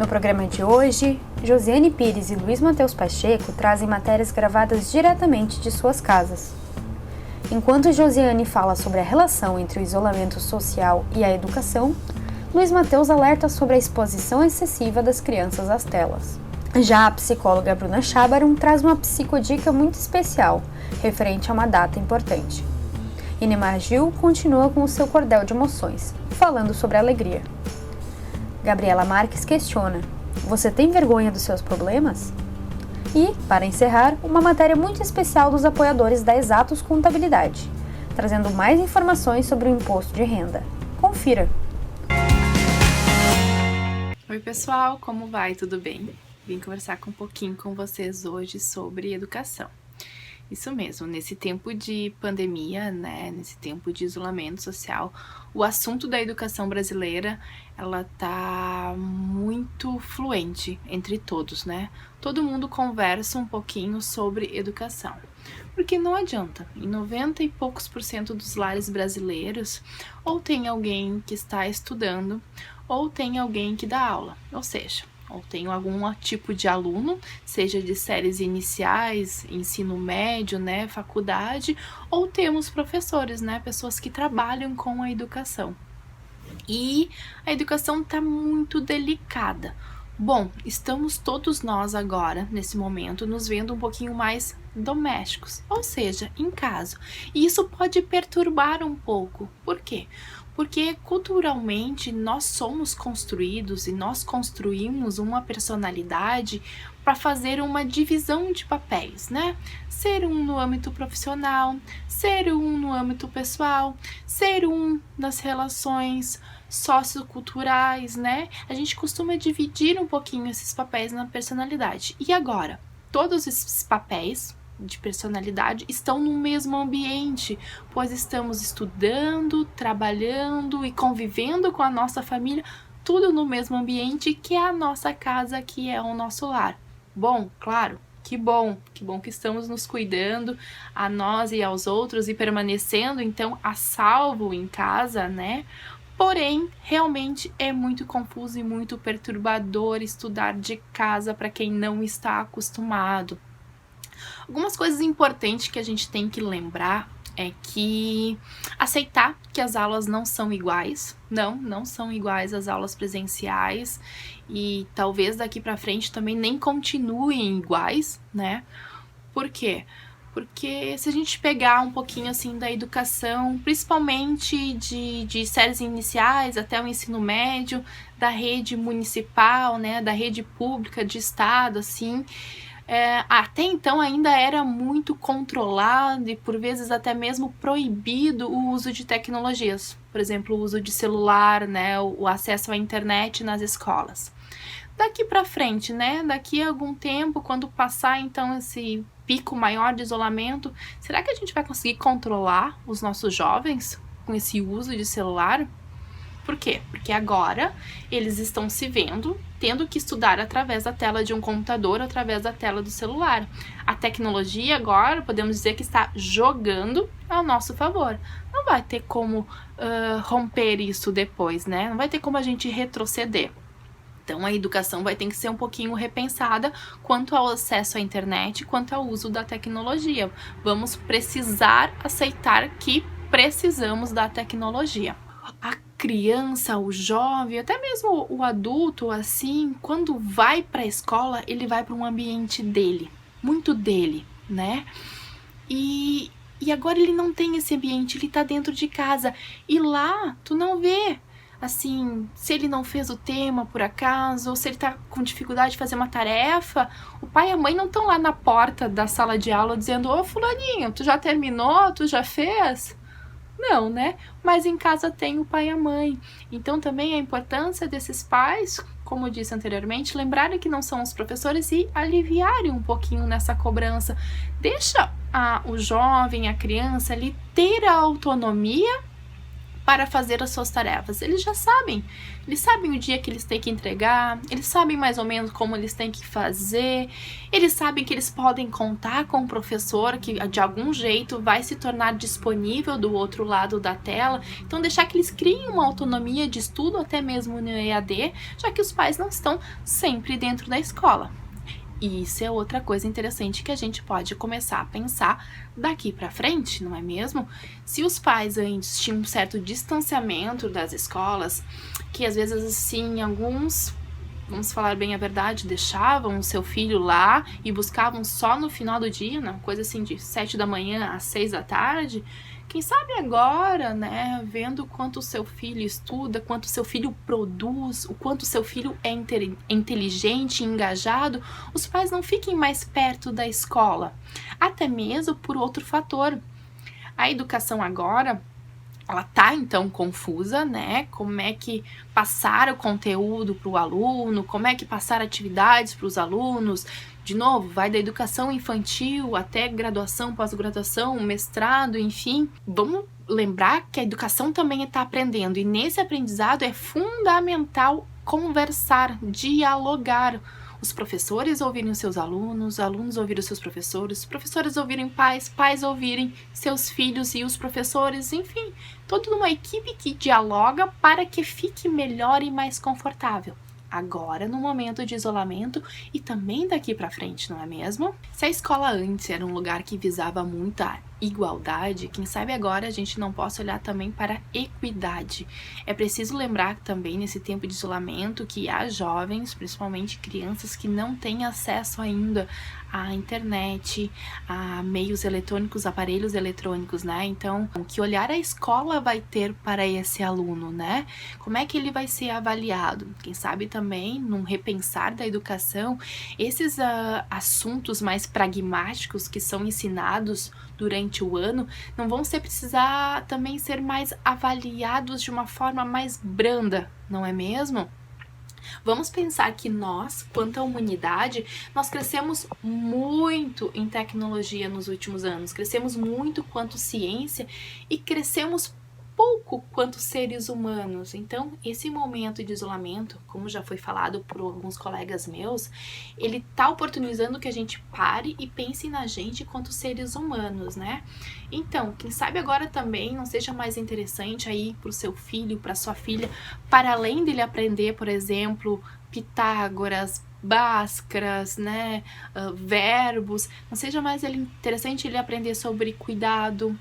No programa de hoje, Josiane Pires e Luiz Matheus Pacheco trazem matérias gravadas diretamente de suas casas. Enquanto Josiane fala sobre a relação entre o isolamento social e a educação, Luiz Matheus alerta sobre a exposição excessiva das crianças às telas. Já a psicóloga Bruna Chábarum traz uma psicodica muito especial, referente a uma data importante. E Neymar Gil continua com o seu cordel de emoções, falando sobre a alegria. Gabriela Marques questiona: você tem vergonha dos seus problemas? E, para encerrar, uma matéria muito especial dos apoiadores da Exatos Contabilidade, trazendo mais informações sobre o imposto de renda. Confira! Oi pessoal, como vai? Tudo bem? Vim conversar um pouquinho com vocês hoje sobre educação. Isso mesmo, nesse tempo de pandemia, nesse tempo de isolamento social, o assunto da educação brasileira, ela tá muito fluente entre todos, Todo mundo conversa um pouquinho sobre educação. Porque não adianta, em 90 e poucos % dos lares brasileiros, ou tem alguém que está estudando, ou tem alguém que dá aula, ou seja, ou tenho algum tipo de aluno, seja de séries iniciais, ensino médio, faculdade, ou temos professores, pessoas que trabalham com a educação. E a educação está muito delicada. Bom, estamos todos nós agora, nesse momento, nos vendo um pouquinho mais domésticos, ou seja, em casa. E isso pode perturbar um pouco. Por quê? Porque culturalmente nós somos construídos e nós construímos uma personalidade para fazer uma divisão de papéis, Ser um no âmbito profissional, ser um no âmbito pessoal, ser um nas relações socioculturais, A gente costuma dividir um pouquinho esses papéis na personalidade. E agora, todos esses papéis de personalidade estão no mesmo ambiente, pois estamos estudando, trabalhando e convivendo com a nossa família, tudo no mesmo ambiente que é a nossa casa, que é o nosso lar. Bom, claro, que bom que estamos nos cuidando a nós e aos outros e permanecendo então a salvo em casa, Porém, realmente é muito confuso e muito perturbador estudar de casa para quem não está acostumado. Algumas coisas importantes que a gente tem que lembrar é que aceitar que as aulas não são iguais, não são iguais às aulas presenciais e talvez daqui para frente também nem continuem iguais, Por quê? Porque se a gente pegar um pouquinho assim da educação, principalmente de séries iniciais até o ensino médio, da rede municipal, da rede pública de estado, assim, até então ainda era muito controlado e por vezes até mesmo proibido o uso de tecnologias. Por exemplo, o uso de celular, o acesso à internet nas escolas. Daqui para frente, daqui a algum tempo, quando passar então esse pico maior de isolamento, será que a gente vai conseguir controlar os nossos jovens com esse uso de celular? Por quê? Porque agora eles estão se vendo tendo que estudar através da tela de um computador, através da tela do celular. A tecnologia agora, podemos dizer que está jogando ao nosso favor. Não vai ter como romper isso depois, Não vai ter como a gente retroceder. Então, a educação vai ter que ser um pouquinho repensada quanto ao acesso à internet, quanto ao uso da tecnologia. Vamos precisar aceitar que precisamos da tecnologia. A criança, o jovem, até mesmo o adulto, assim, quando vai para a escola, ele vai para um ambiente dele, muito dele, E agora ele não tem esse ambiente, ele tá dentro de casa. E lá, tu não vê, assim, se ele não fez o tema por acaso, ou se ele tá com dificuldade de fazer uma tarefa, o pai e a mãe não estão lá na porta da sala de aula dizendo: ô fulaninho, tu já terminou? Tu já fez? Não, Mas em casa tem o pai e a mãe. Então também a importância desses pais, como eu disse anteriormente, lembrarem que não são os professores e aliviarem um pouquinho nessa cobrança. Deixa o jovem, a criança ali ter a autonomia para fazer as suas tarefas? Eles já sabem. Eles sabem o dia que eles têm que entregar, eles sabem mais ou menos como eles têm que fazer, eles sabem que eles podem contar com o professor que de algum jeito vai se tornar disponível do outro lado da tela. Então deixar que eles criem uma autonomia de estudo até mesmo no EAD, já que os pais não estão sempre dentro da escola. E isso é outra coisa interessante que a gente pode começar a pensar daqui para frente, não é mesmo? Se os pais antes tinham um certo distanciamento das escolas, que às vezes assim, alguns, vamos falar bem a verdade, deixavam o seu filho lá e buscavam só no final do dia, né? Coisa assim de 7 da manhã às 6 da tarde, quem sabe agora, né, vendo quanto o seu filho estuda, quanto o seu filho produz, o quanto o seu filho é inteligente e engajado, os pais não fiquem mais perto da escola. Até mesmo por outro fator. A educação agora, ela tá então confusa, né? Como é que passar o conteúdo para o aluno, como é que passar atividades para os alunos. De novo, vai da educação infantil até graduação, pós-graduação, mestrado, enfim. Vamos lembrar que a educação também está aprendendo e nesse aprendizado é fundamental conversar, dialogar. Os professores ouvirem os seus alunos, alunos ouvirem os seus professores, professores ouvirem pais, pais ouvirem seus filhos e os professores, enfim, toda uma equipe que dialoga para que fique melhor e mais confortável. Agora, no momento de isolamento e também daqui para frente, não é mesmo? Se a escola antes era um lugar que visava muita igualdade, quem sabe agora a gente não possa olhar também para equidade. É preciso lembrar também nesse tempo de isolamento que há jovens, principalmente crianças, que não têm acesso ainda à internet, a meios eletrônicos, aparelhos eletrônicos, né? Então, que olhar a escola vai ter para esse aluno, né? Como é que ele vai ser avaliado? Quem sabe também, num repensar da educação, esses assuntos mais pragmáticos que são ensinados durante o ano, não vão precisar também ser mais avaliados de uma forma mais branda, não é mesmo? Vamos pensar que nós, quanto à humanidade, nós crescemos muito em tecnologia nos últimos anos, crescemos muito quanto ciência e crescemos pouco quanto seres humanos. Então, esse momento de isolamento, como já foi falado por alguns colegas meus, ele tá oportunizando que a gente pare e pense na gente quanto seres humanos, né? Então, quem sabe agora também não seja mais interessante aí pro seu filho, pra sua filha, para além dele aprender, por exemplo, Pitágoras, Bhaskaras, né, verbos, não seja mais interessante ele aprender sobre cuidado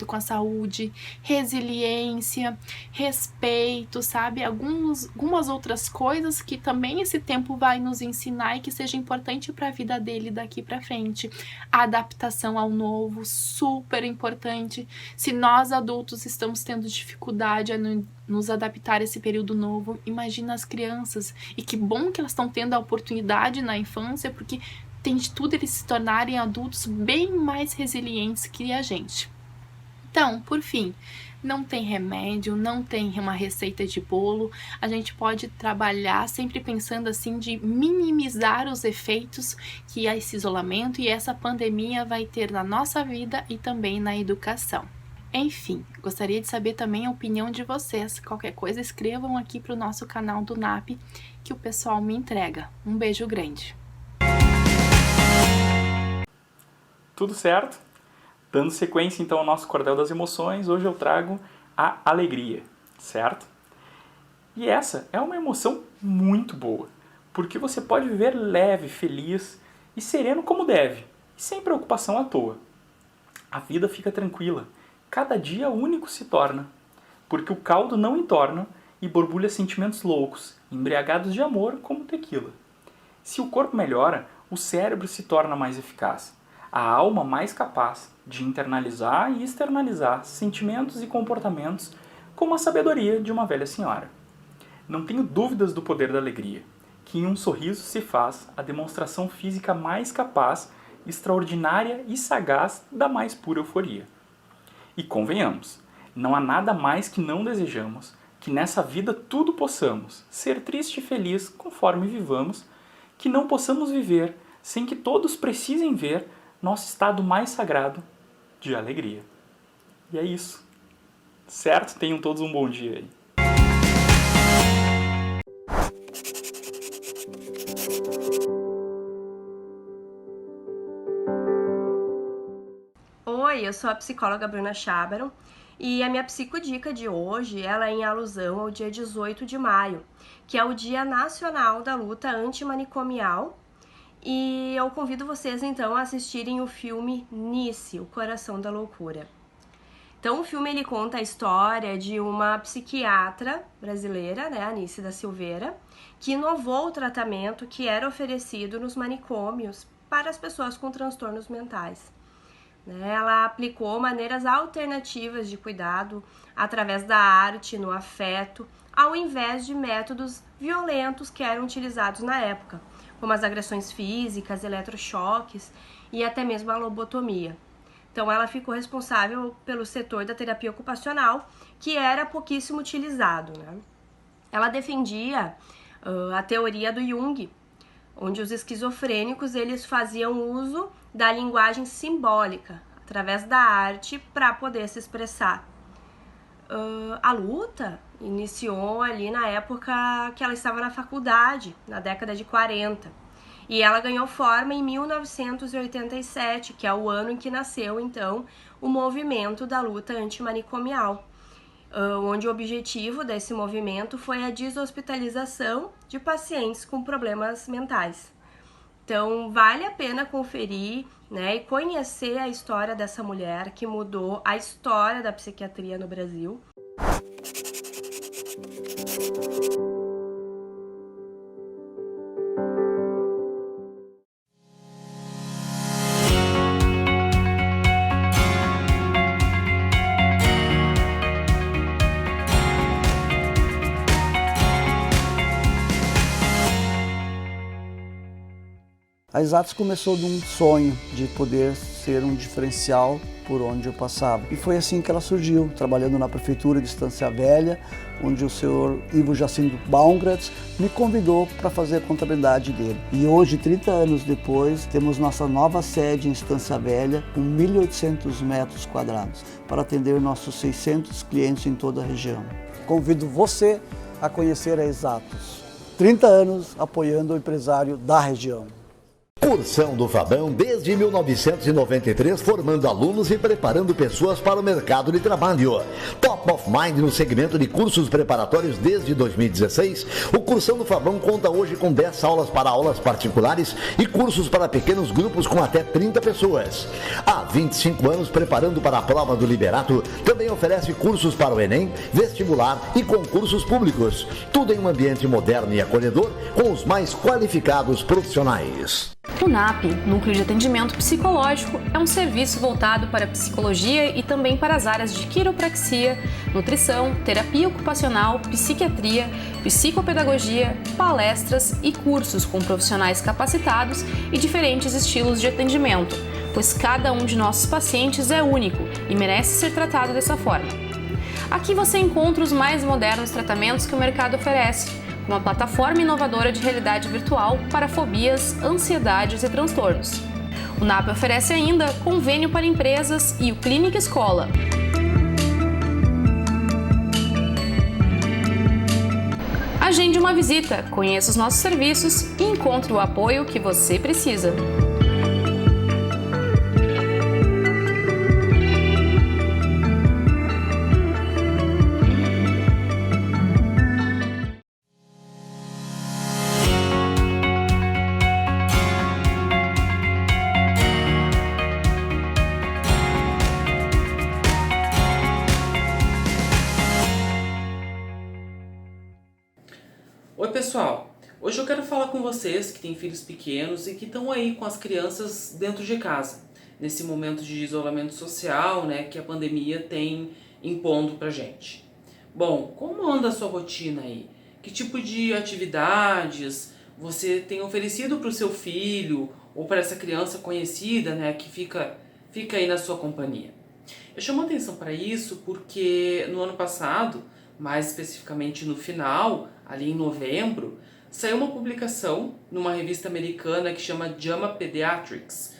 com a saúde, resiliência, respeito, sabe? Algumas outras coisas que também esse tempo vai nos ensinar e que seja importante para a vida dele daqui para frente. A adaptação ao novo, super importante. Se nós adultos estamos tendo dificuldade a nos adaptar a esse período novo, imagina as crianças. E que bom que elas estão tendo a oportunidade na infância, porque tem de tudo eles se tornarem adultos bem mais resilientes que a gente. Então, por fim, não tem remédio, não tem uma receita de bolo, a gente pode trabalhar sempre pensando assim de minimizar os efeitos que esse isolamento e essa pandemia vai ter na nossa vida e também na educação. Enfim, gostaria de saber também a opinião de vocês. Qualquer coisa, escrevam aqui para o nosso canal do NAP que o pessoal me entrega. Um beijo grande. Tudo certo? Dando sequência então ao nosso Cordel das Emoções, hoje eu trago a alegria, certo? E essa é uma emoção muito boa, porque você pode viver leve, feliz e sereno como deve, e sem preocupação à toa. A vida fica tranquila, cada dia único se torna, porque o caldo não entorna e borbulha sentimentos loucos, embriagados de amor como tequila. Se o corpo melhora, o cérebro se torna mais eficaz, a alma mais capaz de internalizar e externalizar sentimentos e comportamentos como a sabedoria de uma velha senhora. Não tenho dúvidas do poder da alegria, que em um sorriso se faz a demonstração física mais capaz, extraordinária e sagaz da mais pura euforia. E convenhamos, não há nada mais que não desejamos, que nessa vida tudo possamos, ser triste e feliz conforme vivamos, que não possamos viver sem que todos precisem ver nosso estado mais sagrado de alegria. E é isso. certo? Tenham todos um bom dia aí. Oi, eu sou a psicóloga Bruna Chábaro e a minha psicodica de hoje ela é em alusão ao dia 18 de maio, que é o Dia Nacional da Luta Antimanicomial, e eu convido vocês então a assistirem o filme Nice, O Coração da Loucura. Então o filme ele conta a história de uma psiquiatra brasileira, né, Anice da Silveira, que inovou o tratamento que era oferecido nos manicômios para as pessoas com transtornos mentais. Ela aplicou maneiras alternativas de cuidado através da arte, no afeto, ao invés de métodos violentos que eram utilizados na época, como as agressões físicas, eletrochoques e até mesmo a lobotomia. Então ela ficou responsável pelo setor da terapia ocupacional, que era pouquíssimo utilizado, né? Ela defendia a teoria do Jung, onde os esquizofrênicos eles faziam uso da linguagem simbólica, através da arte, para poder se expressar. A luta iniciou ali na época que ela estava na faculdade, na década de 40, e ela ganhou forma em 1987, que é o ano em que nasceu, então, o movimento da luta antimanicomial, onde o objetivo desse movimento foi a deshospitalização de pacientes com problemas mentais. Então, vale a pena conferir, né, e conhecer a história dessa mulher que mudou a história da psiquiatria no Brasil. A Exatos começou de um sonho de poder ser um diferencial por onde eu passava. E foi assim que ela surgiu, trabalhando na Prefeitura de Estância Velha, onde o senhor Ivo Jacinto Baumgratz me convidou para fazer a contabilidade dele. E hoje, 30 anos depois, temos nossa nova sede em Estância Velha, com 1.800 metros quadrados, para atender nossos 600 clientes em toda a região. Convido você a conhecer a Exatos. 30 anos apoiando o empresário da região. Cursão do Fabão desde 1993, formando alunos e preparando pessoas para o mercado de trabalho. Top of Mind no segmento de cursos preparatórios desde 2016, o Cursão do Fabão conta hoje com 10 aulas para aulas particulares e cursos para pequenos grupos com até 30 pessoas. Há 25 anos preparando para a prova do Liberato, também oferece cursos para o Enem, vestibular e concursos públicos. Tudo em um ambiente moderno e acolhedor com os mais qualificados profissionais. O NAP, Núcleo de Atendimento Psicológico, é um serviço voltado para a psicologia e também para as áreas de quiropraxia, nutrição, terapia ocupacional, psiquiatria, psicopedagogia, palestras e cursos com profissionais capacitados e diferentes estilos de atendimento, pois cada um de nossos pacientes é único e merece ser tratado dessa forma. Aqui você encontra os mais modernos tratamentos que o mercado oferece, uma plataforma inovadora de realidade virtual para fobias, ansiedades e transtornos. O NAP oferece ainda convênio para empresas e o Clínica Escola. Agende uma visita, conheça os nossos serviços e encontre o apoio que você precisa. Oi pessoal, hoje eu quero falar com vocês que têm filhos pequenos e que estão aí com as crianças dentro de casa, nesse momento de isolamento social, né, que a pandemia tem impondo pra gente. Bom, como anda a sua rotina aí? Que tipo de atividades você tem oferecido para o seu filho ou para essa criança conhecida, né, que fica aí na sua companhia? Eu chamo atenção para isso porque no ano passado, mais especificamente no final, ali em novembro, saiu uma publicação numa revista americana que chama JAMA Pediatrics,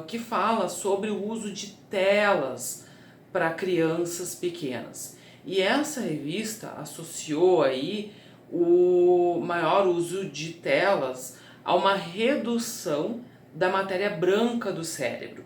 que fala sobre o uso de telas para crianças pequenas. E essa revista associou aí o maior uso de telas a uma redução da matéria branca do cérebro.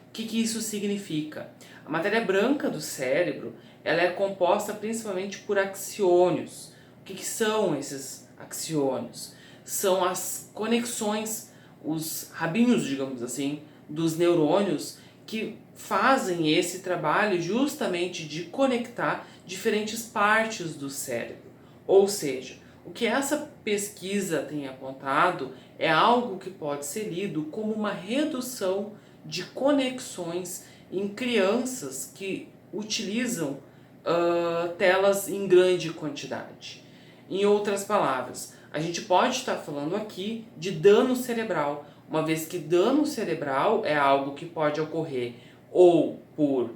O que isso significa? A matéria branca do cérebro, ela é composta principalmente por axônios. O que são esses axônios? São as conexões, os rabinhos, digamos assim, dos neurônios que fazem esse trabalho justamente de conectar diferentes partes do cérebro. Ou seja, o que essa pesquisa tem apontado é algo que pode ser lido como uma redução de conexões em crianças que utilizam telas em grande quantidade. Em outras palavras, a gente pode estar falando aqui de dano cerebral, uma vez que dano cerebral é algo que pode ocorrer ou por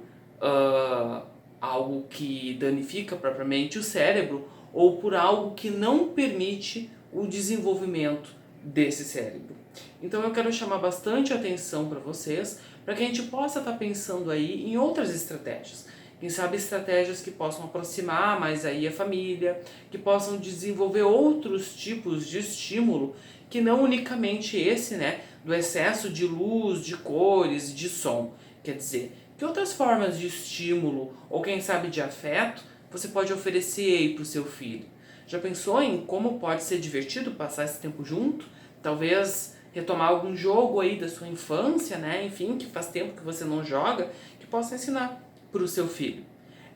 algo que danifica propriamente o cérebro, ou por algo que não permite o desenvolvimento desse cérebro. Então eu quero chamar bastante atenção para vocês, para que a gente possa estar pensando aí em outras estratégias. Quem sabe estratégias que possam aproximar mais aí a família, que possam desenvolver outros tipos de estímulo, que não unicamente esse, né, do excesso de luz, de cores, de som. Quer dizer, que outras formas de estímulo, ou quem sabe de afeto, você pode oferecer aí para o seu filho? Já pensou em como pode ser divertido passar esse tempo junto? Talvez retomar algum jogo aí da sua infância, né? Enfim, que faz tempo que você não joga, que possa ensinar para o seu filho.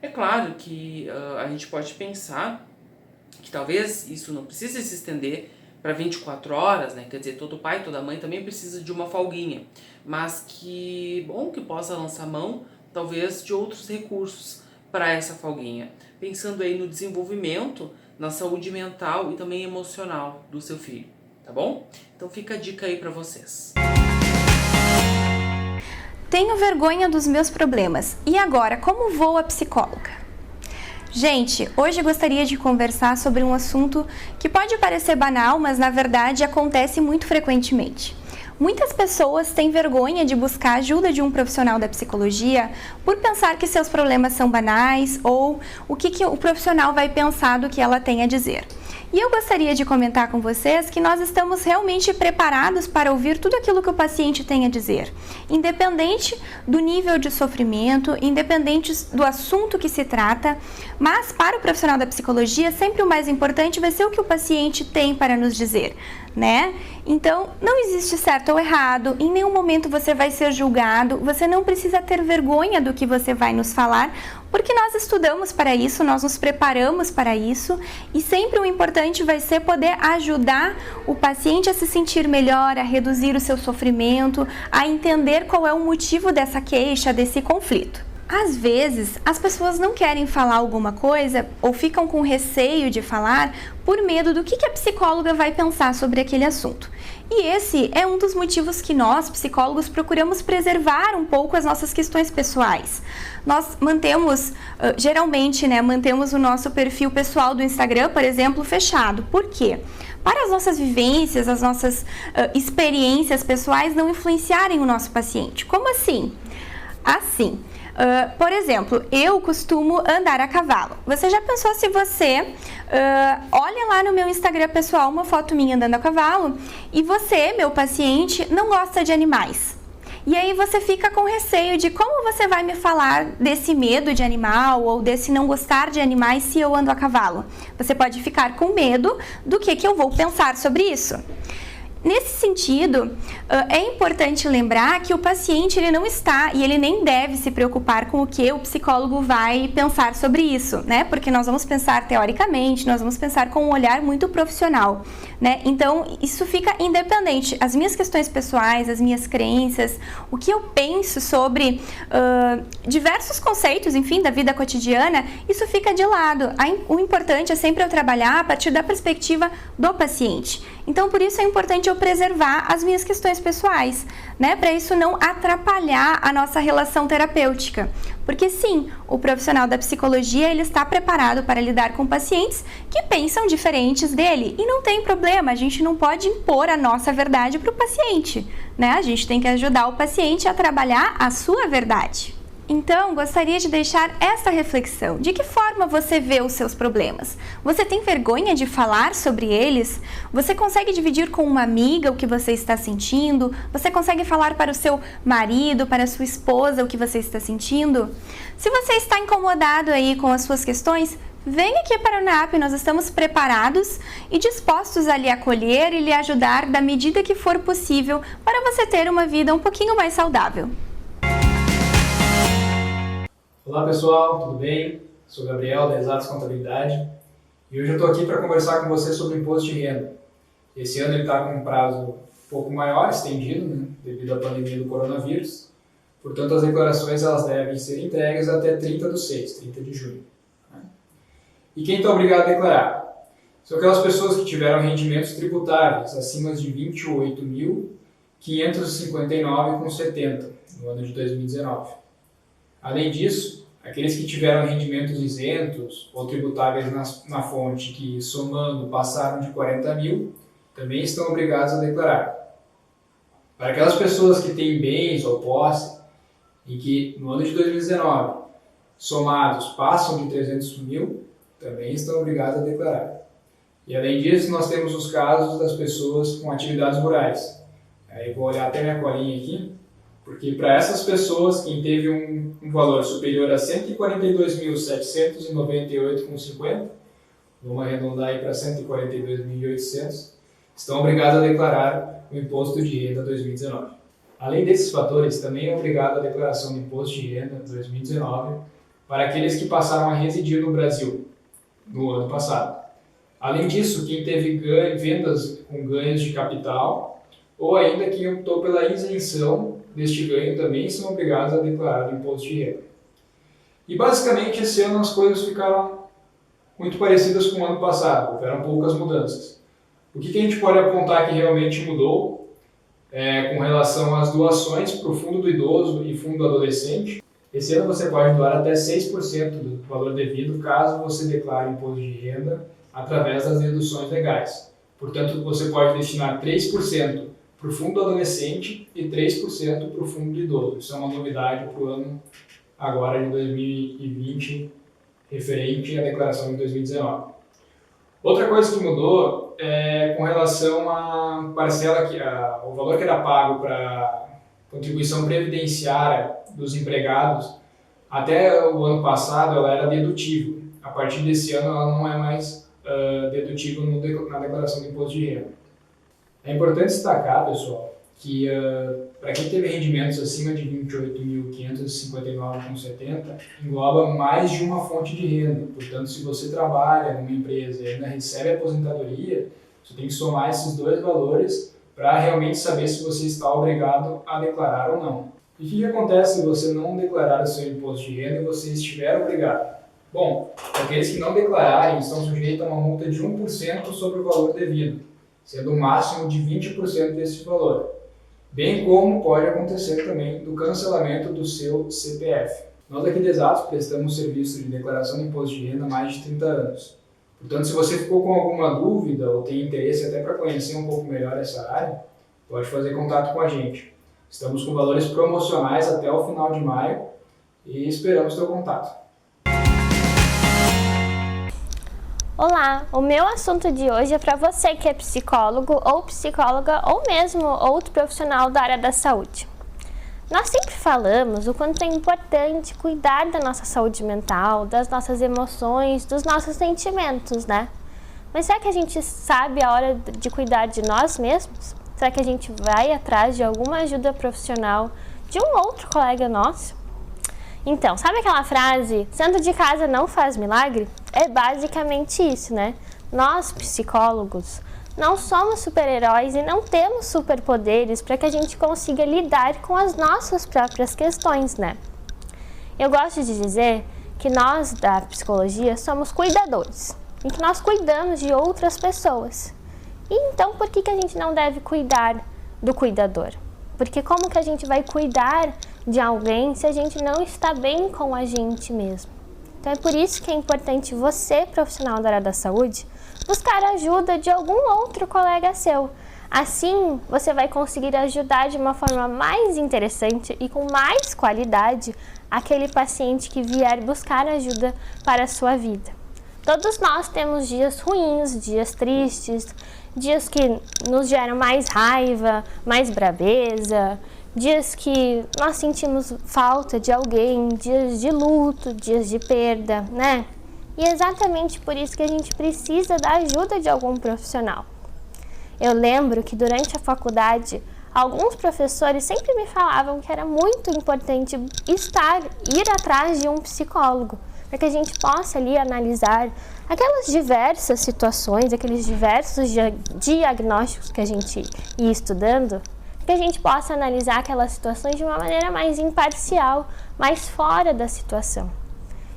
É claro que a gente pode pensar que talvez isso não precise se estender para 24 horas, né? Quer dizer, todo pai, toda mãe também precisa de uma folguinha, mas que bom que possa lançar mão, talvez, de outros recursos para essa folguinha, pensando aí no desenvolvimento, na saúde mental e também emocional do seu filho, tá bom? Então fica a dica aí para vocês. Tenho vergonha dos meus problemas. E agora, como vou à psicóloga? Gente, hoje gostaria de conversar sobre um assunto que pode parecer banal, mas na verdade acontece muito frequentemente. Muitas pessoas têm vergonha de buscar a ajuda de um profissional da psicologia por pensar que seus problemas são banais ou o que o profissional vai pensar do que ela tem a dizer. E eu gostaria de comentar com vocês que nós estamos realmente preparados para ouvir tudo aquilo que o paciente tem a dizer, independente do nível de sofrimento, independente do assunto que se trata, mas para o profissional da psicologia sempre o mais importante vai ser o que o paciente tem para nos dizer, né? Então, não existe certo ou errado, em nenhum momento você vai ser julgado, você não precisa ter vergonha do que você vai nos falar, porque nós estudamos para isso, nós nos preparamos para isso e sempre o importante vai ser poder ajudar o paciente a se sentir melhor, a reduzir o seu sofrimento, a entender qual é o motivo dessa queixa, desse conflito. Às vezes, as pessoas não querem falar alguma coisa ou ficam com receio de falar por medo do que a psicóloga vai pensar sobre aquele assunto. E esse é um dos motivos que nós, psicólogos, procuramos preservar um pouco as nossas questões pessoais. Nós mantemos, geralmente, mantemos o nosso perfil pessoal do Instagram, por exemplo, fechado. Por quê? Para as nossas vivências, as nossas experiências pessoais não influenciarem o nosso paciente. Como assim? Assim. Por exemplo, eu costumo andar a cavalo. Você já pensou se você olha lá no meu Instagram pessoal uma foto minha andando a cavalo e você, meu paciente, não gosta de animais? E aí você fica com receio de como você vai me falar desse medo de animal ou desse não gostar de animais se eu ando a cavalo. Você pode ficar com medo do que eu vou pensar sobre isso. Nesse sentido, é importante lembrar que o paciente ele não está e ele nem deve se preocupar com o que o psicólogo vai pensar sobre isso, né? Porque nós vamos pensar teoricamente, nós vamos pensar com um olhar muito profissional, né? Então, isso fica independente. As minhas questões pessoais, as minhas crenças, o que eu penso sobre diversos conceitos, enfim, da vida cotidiana, isso fica de lado. O importante é sempre eu trabalhar a partir da perspectiva do paciente. Então, por isso é importante eu preservar as minhas questões pessoais, né? Para isso não atrapalhar a nossa relação terapêutica. Porque sim, o profissional da psicologia ele está preparado para lidar com pacientes que pensam diferentes dele. E não tem problema, a gente não pode impor a nossa verdade para o paciente, né? A gente tem que ajudar o paciente a trabalhar a sua verdade. Então, gostaria de deixar esta reflexão. De que forma você vê os seus problemas? Você tem vergonha de falar sobre eles? Você consegue dividir com uma amiga o que você está sentindo? Você consegue falar para o seu marido, para a sua esposa o que você está sentindo? Se você está incomodado aí com as suas questões, vem aqui para o NAP, nós estamos preparados e dispostos a lhe acolher e lhe ajudar da medida que for possível para você ter uma vida um pouquinho mais saudável. Olá pessoal, tudo bem? Sou o Gabriel da Exatos Contabilidade e hoje eu estou aqui para conversar com você sobre o imposto de renda. Esse ano ele está com um prazo um pouco maior, estendido, né, devido à pandemia do coronavírus. Portanto, as declarações elas devem ser entregues até 30/6, 30 de junho. Né? E quem está obrigado a declarar? São aquelas pessoas que tiveram rendimentos tributáveis acima de R$ 28.559,70 no ano de 2019. Além disso, aqueles que tiveram rendimentos isentos ou tributáveis na fonte que, somando, passaram de 40 mil, também estão obrigados a declarar. Para aquelas pessoas que têm bens ou posse e que, no ano de 2019, somados, passam de 300 mil, também estão obrigados a declarar. E, além disso, nós temos os casos das pessoas com atividades rurais. Aí eu vou olhar até minha colinha aqui. Porque para essas pessoas, quem teve um valor superior a R$ 142.798,50, vamos arredondar aí para 142.800, estão obrigados a declarar o Imposto de Renda 2019. Além desses fatores, também é obrigado a declaração do Imposto de Renda 2019 para aqueles que passaram a residir no Brasil no ano passado. Além disso, quem teve vendas com ganhos de capital ou ainda quem optou pela isenção deste ganho também são obrigados a declarar o imposto de renda. E basicamente esse ano as coisas ficaram muito parecidas com o ano passado, houveram poucas mudanças. O que a gente pode apontar que realmente mudou com relação às doações para o Fundo do Idoso e Fundo do Adolescente? Esse ano você pode doar até 6% do valor devido caso você declare imposto de renda através das deduções legais. Portanto, você pode destinar 3% para o Fundo Adolescente e 3% para o Fundo do Idoso. Isso é uma novidade para o ano agora de 2020, referente à declaração de 2019. Outra coisa que mudou é com relação à parcela, o valor que era pago para contribuição previdenciária dos empregados. Até o ano passado ela era dedutível. A partir desse ano ela não é mais dedutível na declaração do imposto de renda. É importante destacar, pessoal, que para quem teve rendimentos acima de R$ 28.559,70, engloba mais de uma fonte de renda. Portanto, se você trabalha numa empresa e ainda recebe aposentadoria, você tem que somar esses dois valores para realmente saber se você está obrigado a declarar ou não. E o que acontece se você não declarar o seu imposto de renda e você estiver obrigado? Bom, aqueles que não declararem estão sujeitos a uma multa de 1% sobre o valor devido, sendo o máximo de 20% desse valor, bem como pode acontecer também do cancelamento do seu CPF. Nós aqui da Exatos prestamos serviço de declaração de imposto de renda há mais de 30 anos. Portanto, se você ficou com alguma dúvida ou tem interesse até para conhecer um pouco melhor essa área, pode fazer contato com a gente. Estamos com valores promocionais até o final de maio e esperamos seu contato. Olá, o meu assunto de hoje é para você que é psicólogo ou psicóloga ou mesmo outro profissional da área da saúde. Nós sempre falamos o quanto é importante cuidar da nossa saúde mental, das nossas emoções, dos nossos sentimentos, né? Mas será que a gente sabe a hora de cuidar de nós mesmos? Será que a gente vai atrás de alguma ajuda profissional de um outro colega nosso? Então, sabe aquela frase, santo de casa não faz milagre? É basicamente isso, né? Nós, psicólogos, não somos super-heróis e não temos superpoderes para que a gente consiga lidar com as nossas próprias questões, né? Eu gosto de dizer que nós, da psicologia, somos cuidadores e que nós cuidamos de outras pessoas. E então, por que a gente não deve cuidar do cuidador? Porque como que a gente vai cuidar de alguém se a gente não está bem com a gente mesmo? Então é por isso que é importante você, profissional da área da saúde, buscar a ajuda de algum outro colega seu. Assim, você vai conseguir ajudar de uma forma mais interessante e com mais qualidade aquele paciente que vier buscar ajuda para a sua vida. Todos nós temos dias ruins, dias tristes, dias que nos geram mais raiva, mais braveza, dias que nós sentimos falta de alguém, dias de luto, dias de perda, né? E é exatamente por isso que a gente precisa da ajuda de algum profissional. Eu lembro que durante a faculdade, alguns professores sempre me falavam que era muito importante ir atrás de um psicólogo, para que a gente possa ali analisar aquelas diversas situações, aqueles diversos diagnósticos que a gente ia estudando, que a gente possa analisar aquelas situações de uma maneira mais imparcial, mais fora da situação.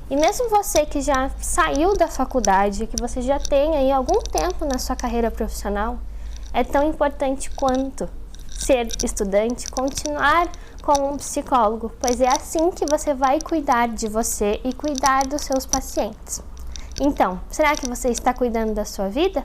E mesmo você que já saiu da faculdade, que você já tem aí algum tempo na sua carreira profissional, é tão importante quanto ser estudante, continuar com um psicólogo, pois é assim que você vai cuidar de você e cuidar dos seus pacientes. Então, será que você está cuidando da sua vida?